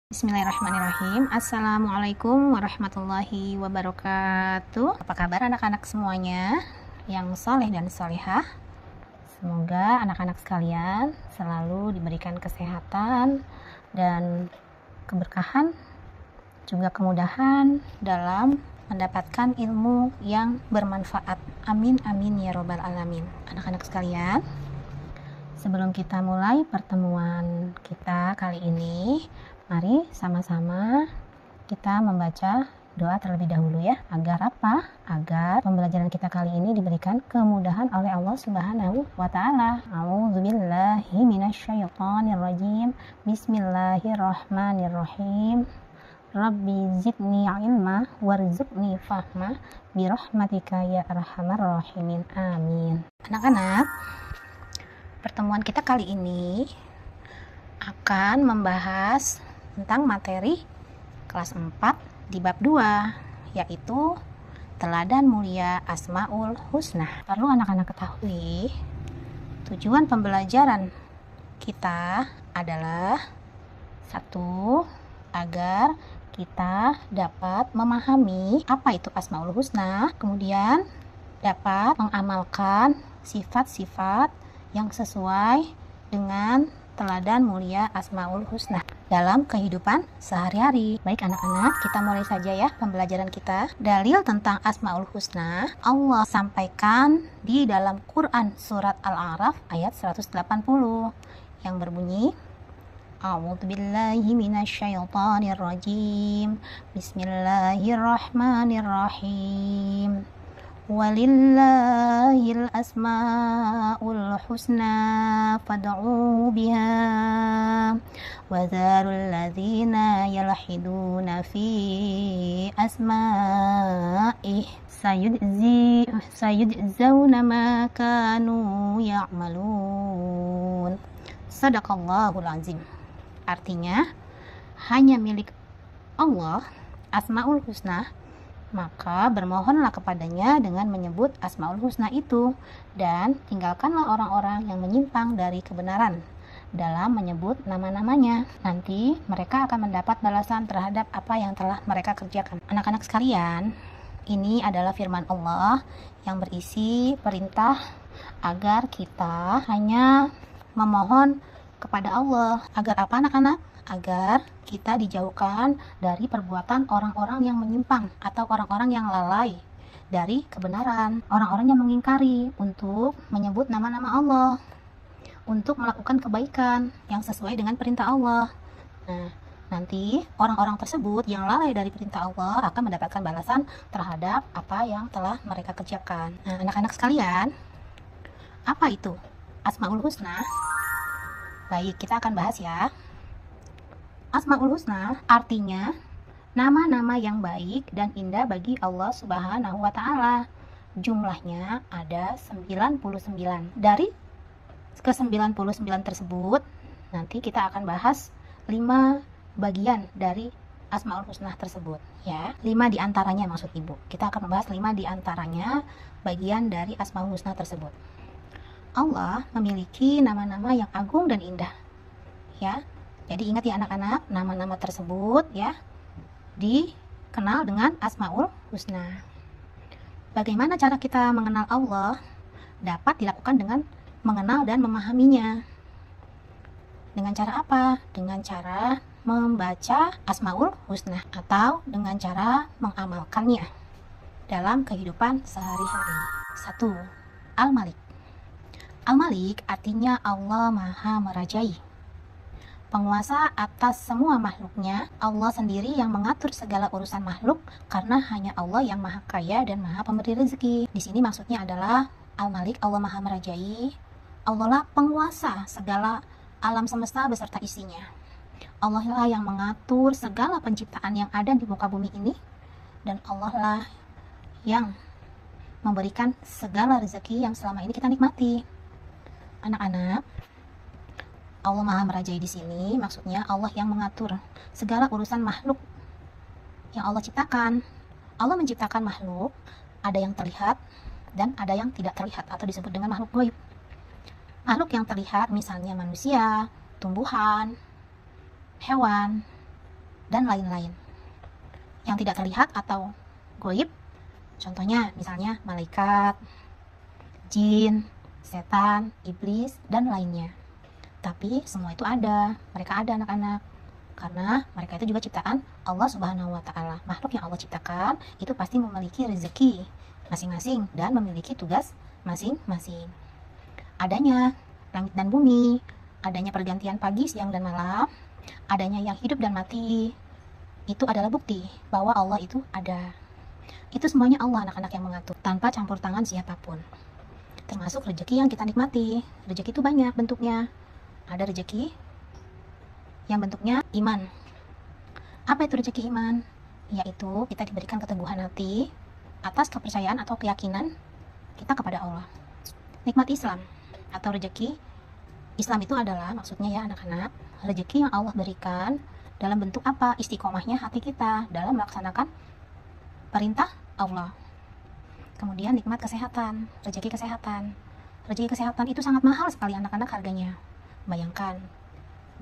Bismillahirrahmanirrahim. Assalamualaikum warahmatullahi wabarakatuh. Apa kabar anak-anak semuanya yang soleh dan solehah? Semoga anak-anak sekalian selalu diberikan kesehatan dan keberkahan, juga kemudahan dalam mendapatkan ilmu yang bermanfaat. Amin amin ya robbal alamin. Anak-anak sekalian, sebelum kita mulai pertemuan kita kali ini, mari sama-sama kita membaca doa terlebih dahulu ya. Agar apa? Agar pembelajaran kita kali ini diberikan kemudahan oleh Allah Subhanahu wa taala. A'udzubillahi minasyaitonirrajim. Bismillahirrahmanirrahim. Rabbi zidni ilma warzuqni fahma birahmatika ya arhamar rahimin. Amin. Anak-anak, pertemuan kita kali ini akan membahas tentang materi kelas 4 di bab 2, yaitu teladan mulia Asmaul Husna. Perlu anak-anak ketahui, tujuan pembelajaran kita adalah satu, agar kita dapat memahami apa itu Asmaul Husna, kemudian dapat mengamalkan sifat-sifat yang sesuai dengan teladan mulia Asmaul Husna dalam kehidupan sehari-hari. Baik anak-anak, kita mulai saja ya pembelajaran kita. Dalil tentang Asmaul Husna Allah sampaikan di dalam Quran surat Al-A'raf ayat 180 yang berbunyi, A'udzubillahi minasyaitonirrajim. Bismillahirrahmanirrahim. Walillahil asmaul husna fad'uhu biha wa dharul ladzina yalhiduna fi asma'ih sayujzauna ma kanu ya'malun. Shadaqallahul azim. Artinya, hanya milik Allah Asmaul Husna, maka bermohonlah kepadanya dengan menyebut Asmaul Husna itu, dan tinggalkanlah orang-orang yang menyimpang dari kebenaran dalam menyebut nama-namanya. Nanti mereka akan mendapat balasan terhadap apa yang telah mereka kerjakan. Anak-anak sekalian, ini adalah firman Allah yang berisi perintah agar kita hanya memohon kepada Allah. Agar apa anak-anak? Agar kita dijauhkan dari perbuatan orang-orang yang menyimpang atau orang-orang yang lalai dari kebenaran, orang-orang yang mengingkari untuk menyebut nama-nama Allah, untuk melakukan kebaikan yang sesuai dengan perintah Allah. Nah, nanti orang-orang tersebut yang lalai dari perintah Allah akan mendapatkan balasan terhadap apa yang telah mereka kerjakan. Nah, anak-anak sekalian, apa itu Asmaul Husna? Baik, kita akan bahas ya. Asmaul Husna artinya nama-nama yang baik dan indah bagi Allah Subhanahu wa taala. Jumlahnya ada 99. Dari ke-99 tersebut, nanti kita akan bahas 5 bagian dari Asmaul Husna tersebut ya. 5 diantaranya maksud Ibu. Kita akan membahas 5 diantaranya bagian dari Asmaul Husna tersebut. Allah memiliki nama-nama yang agung dan indah ya. Jadi ingat ya anak-anak, nama-nama tersebut ya dikenal dengan Asmaul Husna. Bagaimana cara kita mengenal Allah? Dapat dilakukan dengan mengenal dan memahaminya. Dengan cara apa? Dengan cara membaca Asmaul Husna atau dengan cara mengamalkannya dalam kehidupan sehari-hari. 1. Al-Malik. Al-Malik artinya Allah Maha Merajai, penguasa atas semua makhluknya. Allah sendiri yang mengatur segala urusan makhluk karena hanya Allah yang Maha Kaya dan Maha Pemberi rezeki. Di sini maksudnya adalah Al-Malik, Allah Maha Merajai. Allah lah penguasa segala alam semesta beserta isinya. Allah lah yang mengatur segala penciptaan yang ada di muka bumi ini, dan Allah lah yang memberikan segala rezeki yang selama ini kita nikmati. Anak-anak, Allah Maha Merajai di sini maksudnya Allah yang mengatur segala urusan makhluk yang Allah ciptakan. Allah menciptakan makhluk, ada yang terlihat dan ada yang tidak terlihat atau disebut dengan makhluk gaib. Makhluk yang terlihat misalnya manusia, tumbuhan, hewan, dan lain-lain yang tidak terlihat atau goib. Contohnya misalnya malaikat, jin, setan, iblis, dan lainnya. Tapi semua itu ada, mereka ada anak-anak, karena mereka itu juga ciptaan Allah Subhanahu wa Ta'ala. Makhluk yang Allah ciptakan itu pasti memiliki rezeki masing-masing dan memiliki tugas masing-masing. Adanya langit dan bumi, adanya pergantian pagi, siang, dan malam, adanya yang hidup dan mati, itu adalah bukti bahwa Allah itu ada. Itu semuanya Allah anak-anak yang mengatur tanpa campur tangan siapapun. Termasuk rezeki yang kita nikmati. Rezeki itu banyak bentuknya. Ada rezeki yang bentuknya iman. Apa itu rezeki iman? Yaitu kita diberikan keteguhan hati atas kepercayaan atau keyakinan kita kepada Allah. Nikmat Islam atau rezeki Islam itu adalah, maksudnya ya anak-anak, rezeki yang Allah berikan dalam bentuk apa? Istiqomahnya hati kita dalam melaksanakan perintah Allah. Kemudian nikmat kesehatan, rezeki kesehatan. Rezeki kesehatan itu sangat mahal sekali anak-anak harganya. Bayangkan,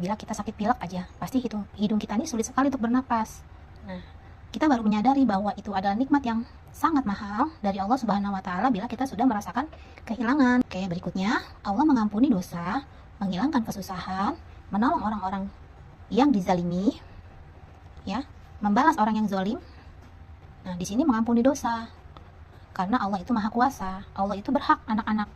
bila kita sakit pilek aja, pasti hidung kita ini sulit sekali untuk bernapas. Nah, kita baru menyadari bahwa itu adalah nikmat yang sangat mahal dari Allah Subhanahu wa Ta'ala bila kita sudah merasakan kehilangan. Oke, berikutnya, Allah mengampuni dosa, menghilangkan kesusahan, menolong orang-orang yang dizalimi, ya, membalas orang yang zalim. Nah, di sini mengampuni dosa. Karena Allah itu maha kuasa, Allah itu berhak anak-anak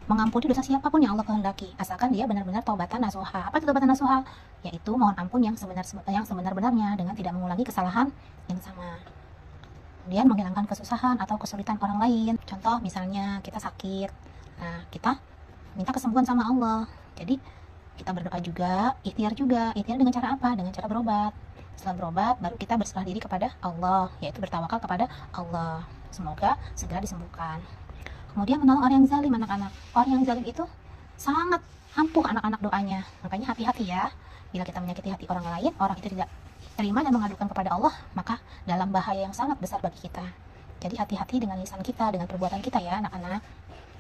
mengampuni dosa siapapun yang Allah kehendaki, asalkan dia benar-benar taubatan nasuha. Apa itu taubatan nasuha? Yaitu mohon ampun yang sebenar-benarnya dengan tidak mengulangi kesalahan yang sama. Kemudian menghilangkan kesusahan atau kesulitan orang lain. Contoh misalnya kita sakit, nah kita minta kesembuhan sama Allah. Jadi kita berdoa juga, ikhtiar juga. Ikhtiar dengan cara apa? Dengan cara berobat. Setelah berobat, baru kita berserah diri kepada Allah, yaitu bertawakal kepada Allah. Semoga segera disembuhkan. Kemudian menolong orang yang zalim anak-anak. Orang yang zalim itu sangat ampuh anak-anak doanya. Makanya hati-hati ya. Bila kita menyakiti hati orang lain, orang itu tidak terima dan mengadukan kepada Allah, maka dalam bahaya yang sangat besar bagi kita. Jadi hati-hati dengan lisan kita, dengan perbuatan kita ya anak-anak.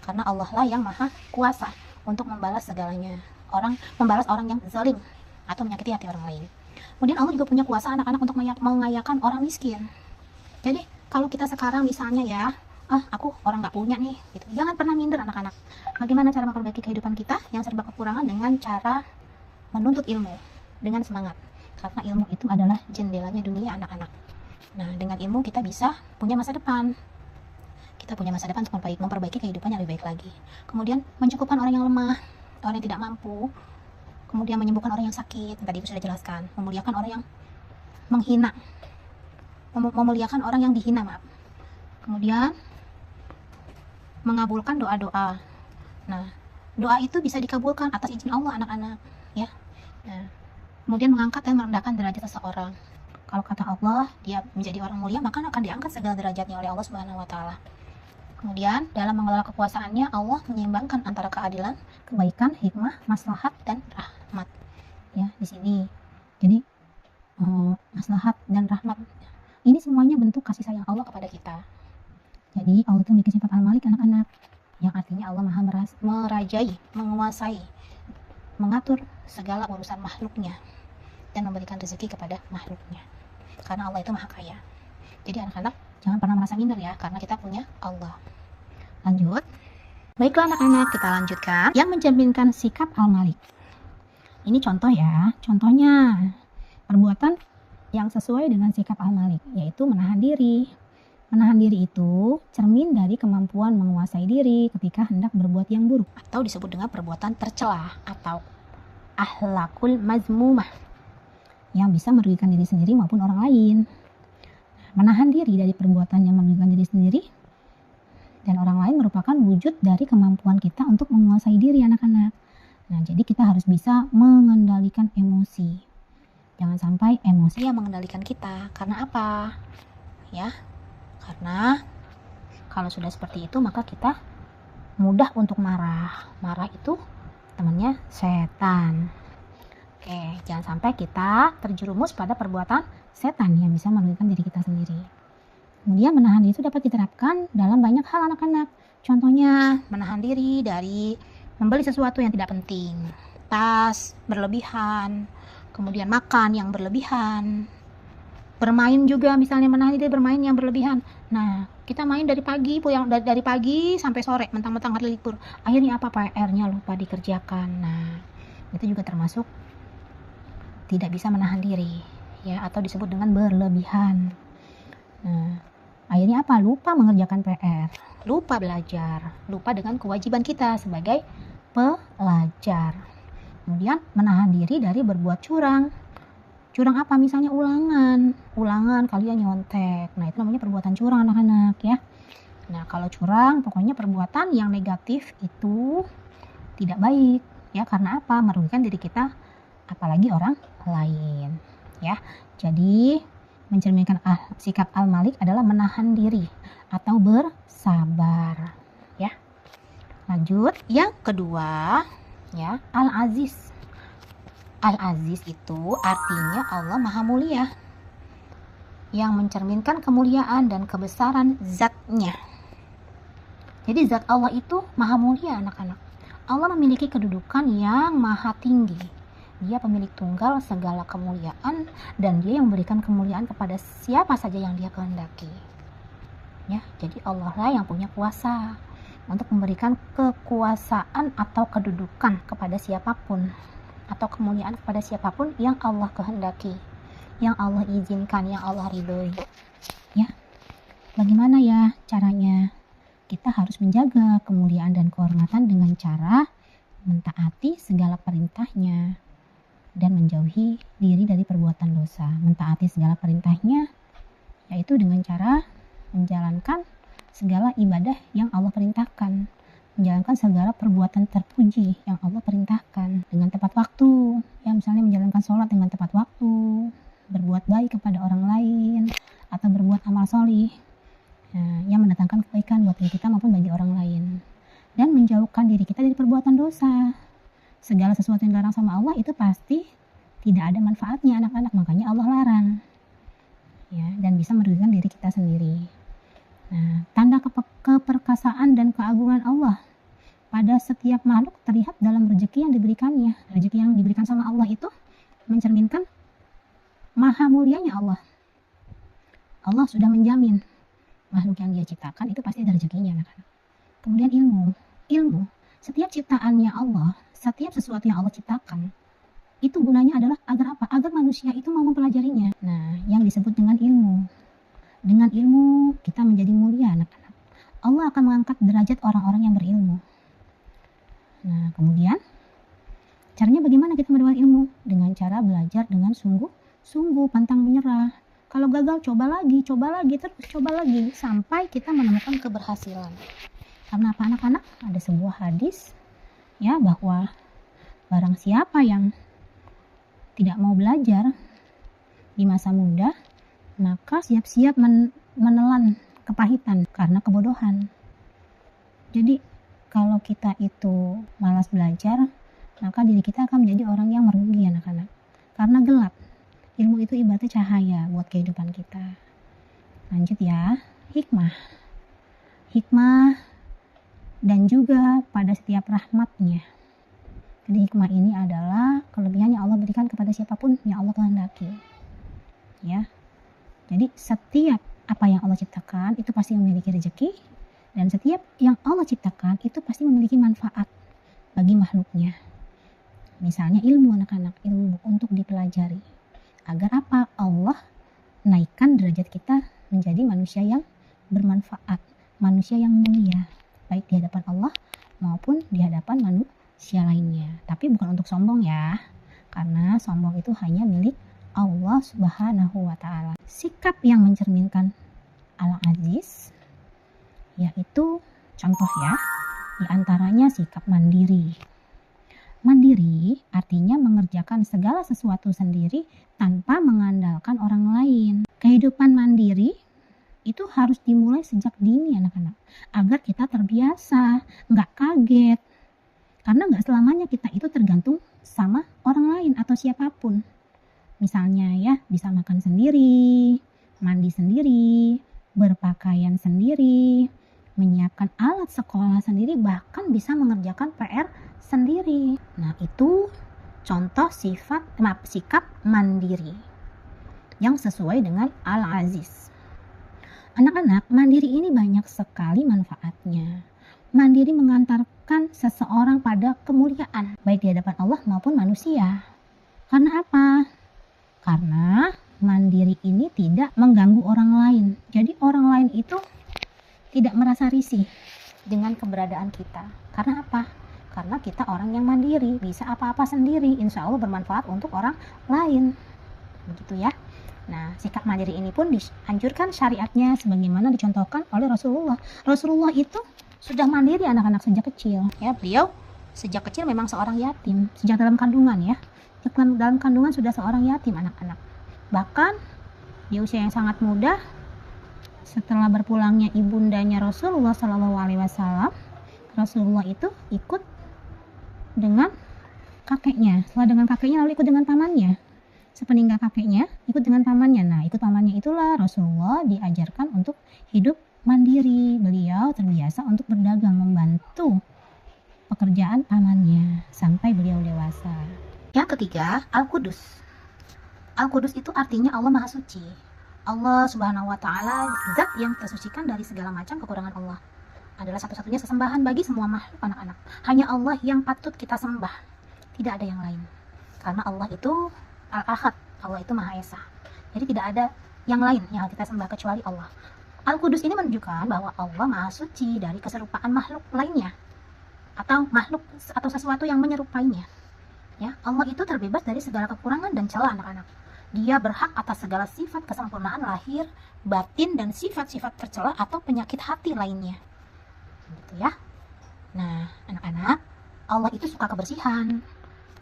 Karena Allah lah yang maha kuasa untuk membalas segalanya. Membalas orang yang zalim atau menyakiti hati orang lain. Kemudian Allah juga punya kuasa anak-anak untuk mengayakan orang miskin. Jadi kalau kita sekarang misalnya ya, aku orang nggak punya nih, gitu. Jangan pernah minder anak-anak. Bagaimana cara memperbaiki kehidupan kita yang serba kekurangan? Dengan cara menuntut ilmu dengan semangat. Karena ilmu itu adalah jendelanya dunia anak-anak. Nah, dengan ilmu kita bisa punya masa depan. Kita punya masa depan untuk memperbaiki kehidupan yang lebih baik lagi. Kemudian mencukupkan orang yang lemah, orang yang tidak mampu. Kemudian menyembuhkan orang yang sakit. Tadi sudah jelaskan. Memuliakan orang yang menghina. Memuliakan orang yang dihina, maaf. Kemudian mengabulkan doa-doa. Nah, doa itu bisa dikabulkan atas izin Allah anak-anak, ya. Nah, kemudian mengangkat dan merendahkan derajat seseorang. Kalau kata Allah, dia menjadi orang mulia, maka akan diangkat segala derajatnya oleh Allah Subhanahu wa Ta'ala. Kemudian dalam mengelola kekuasaannya, Allah menyeimbangkan antara keadilan, kebaikan, hikmah, maslahat, dan rahmat. Ya, di sini. Jadi maslahat dan rahmat. Ini semuanya bentuk kasih sayang Allah kepada kita. Jadi Allah itu memiliki sifat al-malik anak-anak, yang artinya Allah maha merajai, menguasai, mengatur segala urusan makhluknya dan memberikan rezeki kepada makhluknya. Karena Allah itu maha kaya. Jadi anak-anak jangan pernah merasa minder ya, karena kita punya Allah. Lanjut. Baiklah anak-anak, kita lanjutkan yang mencerminkan sikap al-malik. Ini contoh ya, contohnya perbuatan yang sesuai dengan sikap al-malik, yaitu menahan diri. Menahan diri itu cermin dari kemampuan menguasai diri ketika hendak berbuat yang buruk, atau disebut dengan perbuatan tercela atau akhlakul mazmumah, yang bisa merugikan diri sendiri maupun orang lain. Menahan diri dari perbuatan yang merugikan diri sendiri dan orang lain merupakan wujud dari kemampuan kita untuk menguasai diri anak-anak. Nah, jadi kita harus bisa mengendalikan emosi. Jangan sampai emosi yang mengendalikan kita. Karena apa? Ya, karena kalau sudah seperti itu maka kita mudah untuk marah. Marah itu temannya setan. Oke, jangan sampai kita terjerumus pada perbuatan setan yang bisa merugikan diri kita sendiri. Kemudian menahan diri itu dapat diterapkan dalam banyak hal anak-anak. Contohnya menahan diri dari membeli sesuatu yang tidak penting, tas berlebihan, kemudian makan yang berlebihan, bermain juga, misalnya menahan diri bermain yang berlebihan. Nah, kita main dari pagi, yang dari pagi sampai sore, mentang-mentang hari libur, akhirnya apa, PR-nya lupa dikerjakan. Nah, itu juga termasuk tidak bisa menahan diri, ya, atau disebut dengan berlebihan. Nah, akhirnya apa, lupa mengerjakan PR, lupa belajar, lupa dengan kewajiban kita sebagai pelajar. Kemudian menahan diri dari berbuat curang apa, misalnya ulangan kalian nyontek. Nah, itu namanya perbuatan curang, anak-anak, ya. Nah, kalau curang pokoknya perbuatan yang negatif itu tidak baik, ya, karena apa, merugikan diri kita apalagi orang lain, ya. Jadi mencerminkan sikap Al-Malik adalah menahan diri atau bersabar, ya. Lanjut, yang kedua, ya, Al-Aziz. Al-Aziz itu artinya Allah Maha Mulia, yang mencerminkan kemuliaan dan kebesaran zatnya. Jadi zat Allah itu Maha Mulia, anak-anak. Allah memiliki kedudukan yang maha tinggi. Dia pemilik tunggal segala kemuliaan, dan dia yang memberikan kemuliaan kepada siapa saja yang dia kehendaki. Ya, jadi Allah lah yang punya kuasa untuk memberikan kekuasaan atau kedudukan kepada siapapun, atau kemuliaan kepada siapapun yang Allah kehendaki, yang Allah izinkan, yang Allah ridhoi. Ya, bagaimana ya caranya? Kita harus menjaga kemuliaan dan kehormatan dengan cara mentaati segala perintahnya dan menjauhi diri dari perbuatan dosa. Mentaati segala perintahnya yaitu dengan cara menjalankan segala ibadah yang Allah perintahkan, menjalankan segala perbuatan terpuji yang Allah perintahkan dengan tepat waktu, ya, misalnya menjalankan sholat dengan tepat waktu, berbuat baik kepada orang lain, atau berbuat amal sholih, yang mendatangkan kebaikan buat diri kita maupun bagi orang lain, dan menjauhkan diri kita dari perbuatan dosa. Segala sesuatu yang dilarang sama Allah itu pasti tidak ada manfaatnya, anak-anak, makanya Allah larang, ya, dan bisa merugikan diri kita sendiri. Nah, tanda keperkasaan dan keagungan Allah pada setiap makhluk terlihat dalam rezeki yang diberikannya. Rezeki yang diberikan sama Allah itu mencerminkan maha mulianya Allah. Allah sudah menjamin makhluk yang dia ciptakan itu pasti ada rezekinya, anak-anak. Kemudian ilmu, setiap ciptaannya Allah, setiap sesuatu yang Allah ciptakan itu gunanya adalah agar apa? Agar manusia itu mau mempelajarinya. Nah, yang disebut dengan ilmu. Dengan ilmu kita menjadi mulia, anak-anak. Allah akan mengangkat derajat orang-orang yang berilmu. Nah, kemudian caranya bagaimana kita mendapatkan ilmu? Dengan cara belajar dengan sungguh-sungguh, pantang menyerah. Kalau gagal, coba lagi, terus coba lagi sampai kita menemukan keberhasilan. Karena apa, anak-anak? Ada sebuah hadis, ya, bahwa barang siapa yang tidak mau belajar di masa muda, maka siap-siap menelan kepahitan karena kebodohan. Jadi kalau kita itu malas belajar, maka diri kita akan menjadi orang yang merugi, anak-anak, karena gelap. Ilmu itu ibaratnya cahaya buat kehidupan kita. Lanjut, ya, hikmah dan juga pada setiap rahmatnya. Jadi hikmah ini adalah kelebihan yang Allah berikan kepada siapapun yang Allah kehendaki, ya. Jadi setiap apa yang Allah ciptakan itu pasti memiliki rezeki, dan setiap yang Allah ciptakan itu pasti memiliki manfaat bagi makhluknya. Misalnya ilmu, anak-anak, ilmu untuk dipelajari. Agar apa? Allah naikkan derajat kita menjadi manusia yang bermanfaat, manusia yang mulia, baik di hadapan Allah maupun di hadapan manusia lainnya. Tapi bukan untuk sombong, ya, karena sombong itu hanya milik Allah Subhanahu wa ta'ala. Sikap yang mencerminkan Al-Aziz yaitu contoh, ya, diantaranya sikap mandiri. Mandiri artinya mengerjakan segala sesuatu sendiri tanpa mengandalkan orang lain. Kehidupan mandiri itu harus dimulai sejak dini, anak-anak, agar kita terbiasa, nggak kaget. Karena nggak selamanya kita itu tergantung sama orang lain atau siapapun. Misalnya, ya, bisa makan sendiri, mandi sendiri, berpakaian sendiri, menyiapkan alat sekolah sendiri, bahkan bisa mengerjakan PR sendiri. Nah, itu contoh sikap mandiri yang sesuai dengan Al-Aziz. Anak-anak, mandiri ini banyak sekali manfaatnya. Mandiri mengantarkan seseorang pada kemuliaan, baik di hadapan Allah maupun manusia. Karena apa? Karena mandiri ini tidak mengganggu orang lain. Jadi orang lain itu tidak merasa risih dengan keberadaan kita. Karena apa? Karena kita orang yang mandiri, bisa apa-apa sendiri, insya Allah bermanfaat untuk orang lain. Begitu ya. Nah, sikap mandiri ini pun dianjurkan syariatnya sebagaimana dicontohkan oleh Rasulullah. Rasulullah itu sudah mandiri anak-anak sejak kecil. Ya, beliau sejak kecil memang seorang yatim, sejak dalam kandungan ya. Dalam kandungan sudah seorang yatim anak-anak. Bahkan di usia yang sangat muda, setelah berpulangnya ibundanya Rasulullah SAW, Rasulullah itu ikut dengan kakeknya. Setelah dengan kakeknya lalu ikut dengan pamannya. Sepeninggal kakeknya ikut dengan pamannya. Nah, ikut pamannya itulah Rasulullah diajarkan untuk hidup mandiri. Beliau terbiasa untuk berdagang, membantu pekerjaan pamannya sampai beliau dewasa. Yang ketiga, Al-Qudus. Al-Qudus itu artinya Allah Maha Suci. Allah Subhanahu wa Ta'ala, zat yang tersucikan dari segala macam kekurangan Allah. Adalah satu-satunya sesembahan bagi semua makhluk anak-anak. Hanya Allah yang patut kita sembah. Tidak ada yang lain. Karena Allah itu Al-Ahad, Allah itu Maha Esa. Jadi tidak ada yang lain yang kita sembah kecuali Allah. Al-Qudus ini menunjukkan bahwa Allah Maha Suci dari keserupaan makhluk lainnya atau makhluk atau sesuatu yang menyerupainya. Ya, Allah itu terbebas dari segala kekurangan dan celah anak-anak. Dia berhak atas segala sifat kesempurnaan lahir, batin, dan sifat-sifat tercela atau penyakit hati lainnya. Gitu ya. Nah, anak-anak, Allah itu suka kebersihan.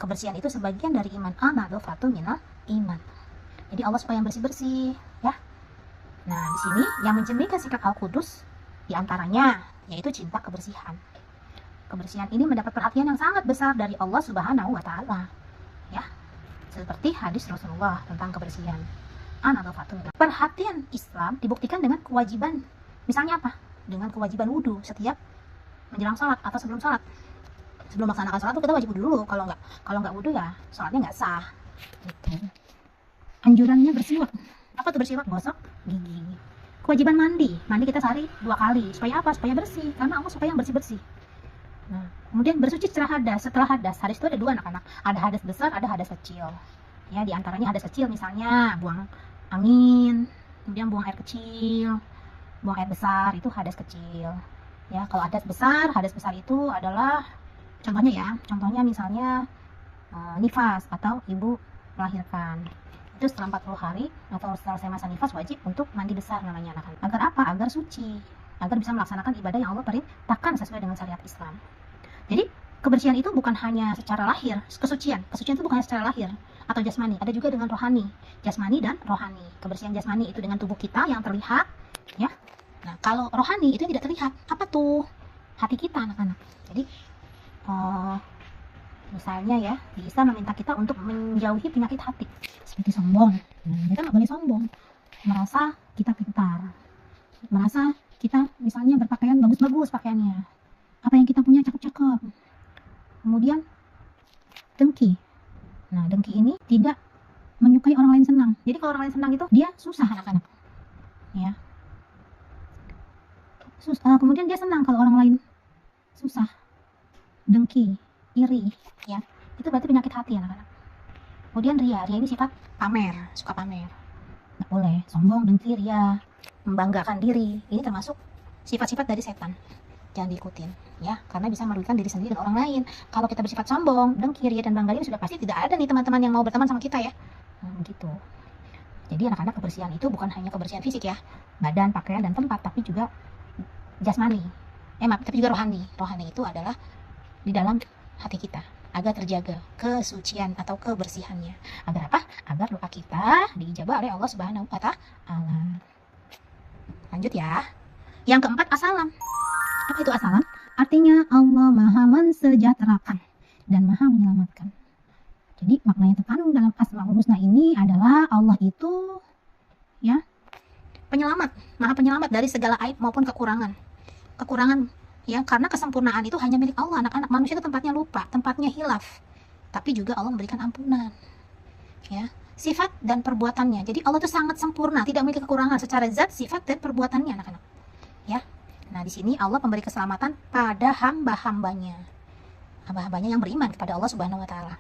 Kebersihan itu sebagian dari iman. An-nadhafatu minal iman. Jadi Allah supaya yang bersih-bersih, ya. Nah, di sini yang mencerminkan sikap Al-Qudus diantaranya yaitu cinta kebersihan. Kebersihan ini mendapat perhatian yang sangat besar dari Allah Subhanahu wa Ta'ala. Ya. Seperti hadis Rasulullah tentang kebersihan. An-nadhafatu. Perhatian Islam dibuktikan dengan kewajiban. Misalnya apa? Dengan kewajiban wudu setiap menjelang salat atau sebelum salat. Sebelum melaksanakan sholat kita wajib wudu dulu. Kalau nggak wudu ya sholatnya nggak sah. Gitu. Anjurannya bersiwak. Apa tuh bersiwak? Gosok gigi. Kewajiban mandi kita sehari 2 kali. Supaya apa? Supaya bersih. Karena Allah supaya yang bersih-bersih. Nah, kemudian bersuci setelah hadas. Hadas itu ada 2 anak-anak. Ada hadas besar, ada hadas kecil. Ya, diantaranya hadas kecil misalnya buang angin, kemudian buang air kecil, buang air besar itu hadas kecil. Ya, kalau hadas besar itu adalah contohnya misalnya nifas atau ibu melahirkan. Itu setelah 40 hari atau setelah selesai masa nifas wajib untuk mandi besar namanya anak-anak. Agar apa? Agar suci, agar bisa melaksanakan ibadah yang Allah perintahkan sesuai dengan syariat Islam. Jadi kebersihan itu bukan hanya secara lahir, kesucian itu bukan hanya secara lahir atau jasmani, ada juga dengan rohani, jasmani dan rohani. Kebersihan jasmani itu dengan tubuh kita yang terlihat, ya. Nah, kalau rohani itu yang tidak terlihat, apa tuh? Hati kita anak-anak. Jadi misalnya ya, di Islam meminta kita untuk menjauhi penyakit hati seperti sombong. Kita nggak boleh sombong, merasa kita pintar, merasa kita misalnya berpakaian bagus-bagus pakaiannya, apa yang kita punya cakep-cakep. Kemudian dengki. Nah, dengki ini tidak menyukai orang lain senang. Jadi kalau orang lain senang itu dia susah anak-anak. Ya. Kemudian dia senang kalau orang lain susah. Dengki, iri, ya. Itu berarti penyakit hati anak-anak. Kemudian ria ini sifat pamer, suka pamer. Nggak boleh sombong, dengki, ria, membanggakan diri. Ini termasuk sifat-sifat dari setan. Jangan diikutin, ya, karena bisa merugikan diri sendiri dan orang lain. Kalau kita bersifat sombong, dengki, ria, dan bangga diri, sudah pasti tidak ada nih teman-teman yang mau berteman sama kita ya. Begitu. Jadi anak-anak, kebersihan itu bukan hanya kebersihan fisik ya, badan, pakaian, dan tempat, tapi juga jasmani. Tapi juga rohani. Rohani itu adalah di dalam hati kita, agar terjaga kesucian atau kebersihannya. Agar apa? Agar doa kita diijabah oleh Allah Subhanahu wa Ta'ala. Lanjut ya. Yang keempat, as-salam. Apa itu as-salam? Artinya Allah Maha mensejahterakan dan Maha menyelamatkan. Jadi maknanya terkandung dalam Asmaul Husna ini adalah Allah itu ya penyelamat, Maha penyelamat dari segala aib maupun kekurangan. Ya, karena kesempurnaan itu hanya milik Allah anak-anak. Manusia itu tempatnya lupa, tempatnya hilaf. tapi juga Allah memberikan ampunan. Ya, sifat dan perbuatannya. Jadi Allah itu sangat sempurna, tidak memiliki kekurangan secara zat, sifat dan perbuatannya, anak-anak. Ya. Nah, di sini Allah memberi keselamatan pada hamba-hambanya. Hamba-hambanya yang beriman kepada Allah Subhanahu wa taala.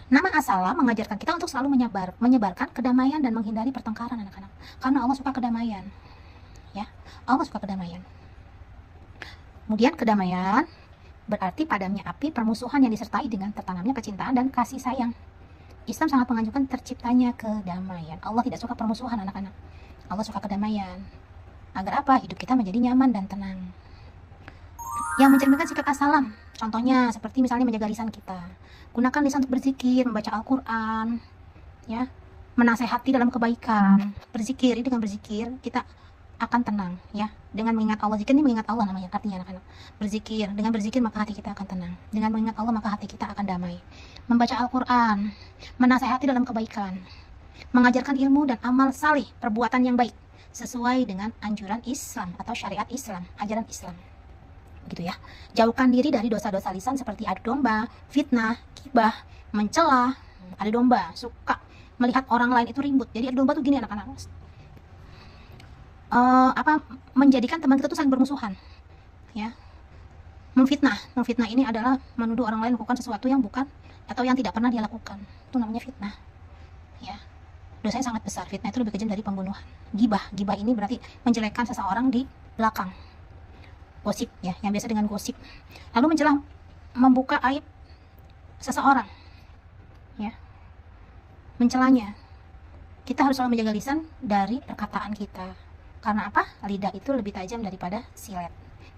Nama as-salam mengajarkan kita untuk selalu menyebarkan kedamaian dan menghindari pertengkaran, anak-anak. Karena Allah suka kedamaian. Ya, Allah suka kedamaian. Kemudian kedamaian berarti padamnya api permusuhan yang disertai dengan tertanamnya kecintaan dan kasih sayang. Islam sangat menganjurkan terciptanya kedamaian. Allah tidak suka permusuhan, anak-anak. Allah suka kedamaian. Agar apa? Hidup kita menjadi nyaman dan tenang. Yang mencerminkan sikap as-salam. Contohnya seperti misalnya menjaga lisan kita. Gunakan lisan untuk berzikir, membaca Al-Quran, ya, menasehati dalam kebaikan. Berzikir, dengan berzikir kita akan tenang, ya. Dengan mengingat Allah, zikir ini mengingat Allah namanya, artinya anak-anak. Berzikir, dengan berzikir maka hati kita akan tenang. Dengan mengingat Allah maka hati kita akan damai. Membaca Al-Quran, menasehati dalam kebaikan, mengajarkan ilmu dan amal salih, perbuatan yang baik sesuai dengan anjuran Islam atau syariat Islam, ajaran Islam. Begitu ya. Jauhkan diri dari dosa-dosa lisan seperti adu domba, fitnah, gibah, mencela. Adu domba suka melihat orang lain itu ribut. Jadi adu domba tuh gini, anak-anak. Menjadikan teman kita tuh saling bermusuhan, ya. Memfitnah ini adalah menuduh orang lain melakukan sesuatu yang bukan atau yang tidak pernah dia lakukan. Itu namanya fitnah, ya. Dosanya sangat besar. Fitnah itu lebih kejam dari pembunuhan. Gibah ini berarti menjelekkan seseorang di belakang. Gosip, ya, yang biasa dengan gosip. Lalu mencela, membuka aib seseorang, ya, mencelanya. Kita harus selalu menjaga lisan dari perkataan kita. Karena apa? Lidah itu lebih tajam daripada silet,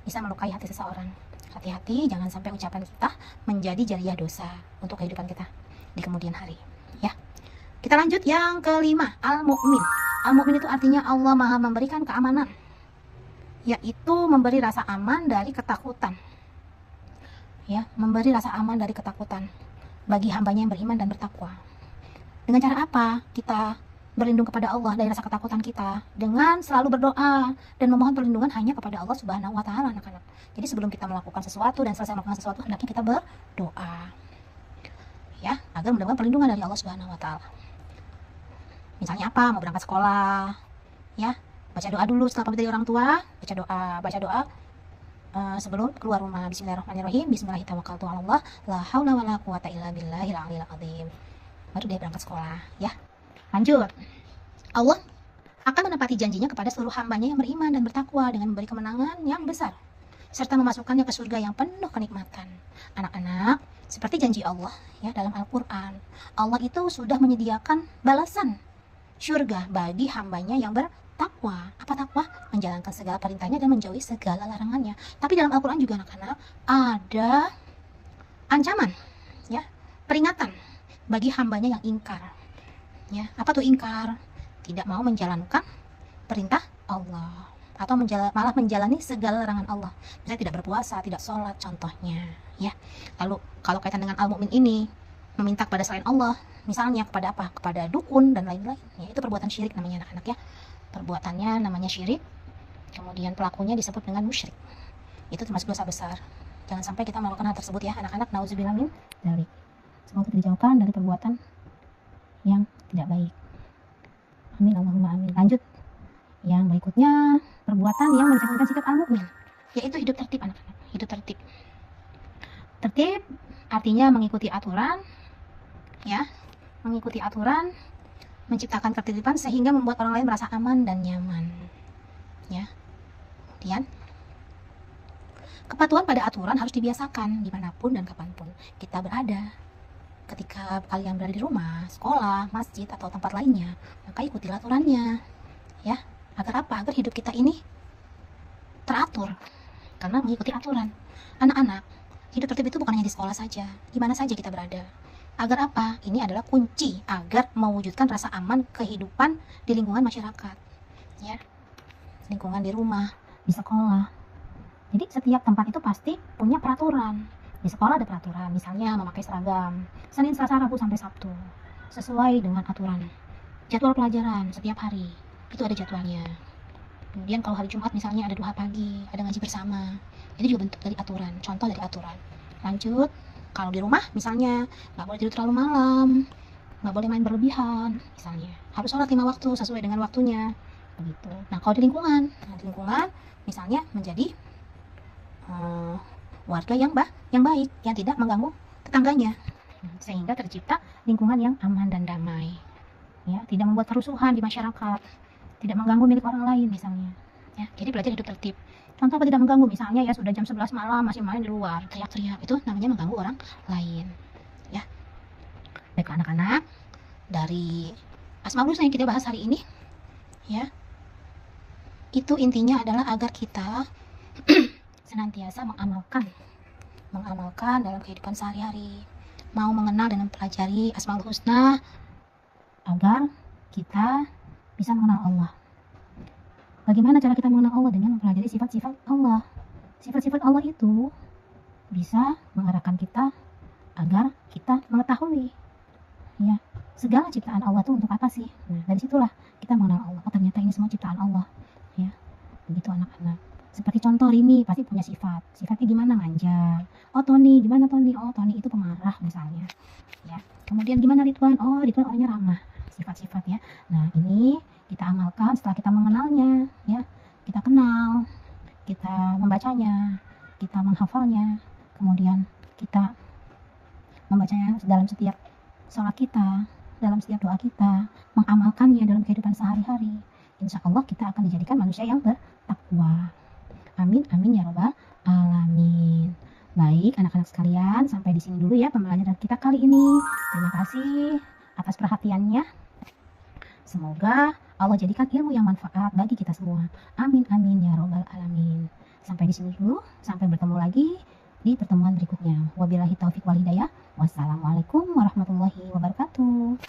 bisa melukai hati seseorang. Hati-hati, jangan sampai ucapan kita menjadi jariah dosa untuk kehidupan kita di kemudian hari, ya. Kita lanjut yang kelima, al-mu'min. Al-mu'min itu artinya Allah Maha memberikan keamanan, yaitu memberi rasa aman dari ketakutan, ya, memberi rasa aman dari ketakutan bagi hambanya yang beriman dan bertakwa. Dengan cara apa kita berlindung kepada Allah dari rasa ketakutan kita? Dengan selalu berdoa dan memohon perlindungan hanya kepada Allah Subhanahu wa taala, anak-anak. Jadi sebelum kita melakukan sesuatu dan selesai melakukan sesuatu, hendaknya kita berdoa, ya, agar mendapatkan perlindungan dari Allah Subhanahu wa taala. Misalnya apa? Mau berangkat sekolah, ya, baca doa dulu setelah pamit dari orang tua, baca doa sebelum keluar rumah. Bismillahirrahmanirrahim. Bismillahirrahmanirrahim. La haula wala quwata illa billahil aliyil azim. Baru dia berangkat sekolah, ya. Lanjut. Allah akan menepati janjinya kepada seluruh hambanya yang beriman dan bertakwa dengan memberi kemenangan yang besar serta memasukkannya ke surga yang penuh kenikmatan. Anak-anak, seperti janji Allah, ya, dalam Al-Quran, Allah itu sudah menyediakan balasan surga bagi hambanya yang bertakwa. Apa takwa? Menjalankan segala perintahnya dan menjauhi segala larangannya. Tapi dalam Al-Quran juga, anak-anak, ada ancaman, ya, peringatan bagi hambanya yang ingkar. Ya, apa tuh ingkar? Tidak mau menjalankan perintah Allah atau malah menjalani segala larangan Allah. Misalnya tidak berpuasa, tidak sholat, contohnya, ya. Lalu kalau kaitan dengan al-mu'min ini, meminta kepada selain Allah, misalnya kepada apa? Kepada dukun dan lain-lain, ya, itu perbuatan syirik namanya, anak-anak, ya. Perbuatannya namanya syirik, kemudian pelakunya disebut dengan musyrik. Itu termasuk dosa besar. Jangan sampai kita melakukan hal tersebut, ya, anak-anak. Nauzubillah min dzalik. Semoga kita dijauhkan dari perbuatan yang tidak baik. Amin, Allahumma amin. Lanjut. Yang berikutnya, perbuatan yang mencerminkan sikap al-mu'min, yaitu hidup tertib, anak-anak. Hidup tertib. Tertib artinya mengikuti aturan, ya, mengikuti aturan, menciptakan ketertiban sehingga membuat orang lain merasa aman dan nyaman, ya. Kemudian kepatuhan pada aturan harus dibiasakan dimanapun dan kapanpun kita berada. Ketika kalian berada di rumah, sekolah, masjid, atau tempat lainnya, maka ikuti aturannya, ya. Agar apa? Agar hidup kita ini teratur, karena mengikuti aturan. Anak-anak, hidup tertib itu bukan hanya di sekolah saja, di mana saja kita berada. Agar apa? Ini adalah kunci agar mewujudkan rasa aman kehidupan di lingkungan masyarakat, ya. Lingkungan di rumah, di sekolah. Jadi setiap tempat itu pasti punya peraturan. Di sekolah ada peraturan, misalnya memakai seragam Senin, Selasa, Rabu sampai Sabtu sesuai dengan aturan. Jadwal pelajaran setiap hari itu ada jadwalnya. Kemudian kalau hari Jumat misalnya ada duha pagi, ada ngaji bersama. Itu juga bentuk dari aturan, contoh dari aturan. Lanjut, Kalau di rumah misalnya nggak boleh tidur terlalu malam, nggak boleh main berlebihan misalnya, harus sholat 5 waktu sesuai dengan waktunya begitu. Nah kalau di lingkungan, misalnya menjadi warga yang baik, yang tidak mengganggu tetangganya, sehingga tercipta lingkungan yang aman dan damai, ya, tidak membuat kerusuhan di masyarakat, tidak mengganggu milik orang lain misalnya, ya. Jadi belajar hidup tertib. Contoh apa tidak mengganggu, misalnya ya sudah jam 11 malam masih main di luar teriak-teriak, itu namanya mengganggu orang lain, ya. Baik anak-anak, dari Asmaul Husna yang kita bahas hari ini, ya, itu intinya adalah agar kita senantiasa mengamalkan dalam kehidupan sehari-hari, mau mengenal dan mempelajari Asmaul Husna agar kita bisa mengenal Allah. Bagaimana cara kita mengenal Allah? Dengan mempelajari sifat-sifat Allah. Sifat-sifat Allah itu bisa mengarahkan kita agar kita mengetahui, ya, segala ciptaan Allah itu untuk apa sih. Nah, dari situlah kita mengenal Allah. Oh, ternyata ini semua ciptaan Allah, ya. Begitu anak-anak. Seperti contoh Rini pasti punya sifatnya gimana, manja. Oh Tony, gimana Tony? Oh Tony itu pemarah misalnya, ya. Kemudian gimana Ridwan? Oh Ridwan orangnya ramah, sifat-sifat, ya. Nah ini kita amalkan setelah kita mengenalnya, ya, kita kenal, kita membacanya, kita menghafalnya, kemudian kita membacanya dalam setiap sholat kita, dalam setiap doa kita, mengamalkannya dalam kehidupan sehari-hari. Insya Allah kita akan dijadikan manusia yang bertakwa. Amin, amin ya robbal alamin. Baik anak-anak sekalian, sampai di sini dulu ya pembelajaran kita kali ini. Terima kasih atas perhatiannya. Semoga Allah jadikan ilmu yang manfaat bagi kita semua. Amin, amin ya robbal alamin. Sampai di sini dulu, sampai bertemu lagi di pertemuan berikutnya. Wabillahi taufiq wal hidayah. Wassalamualaikum warahmatullahi wabarakatuh.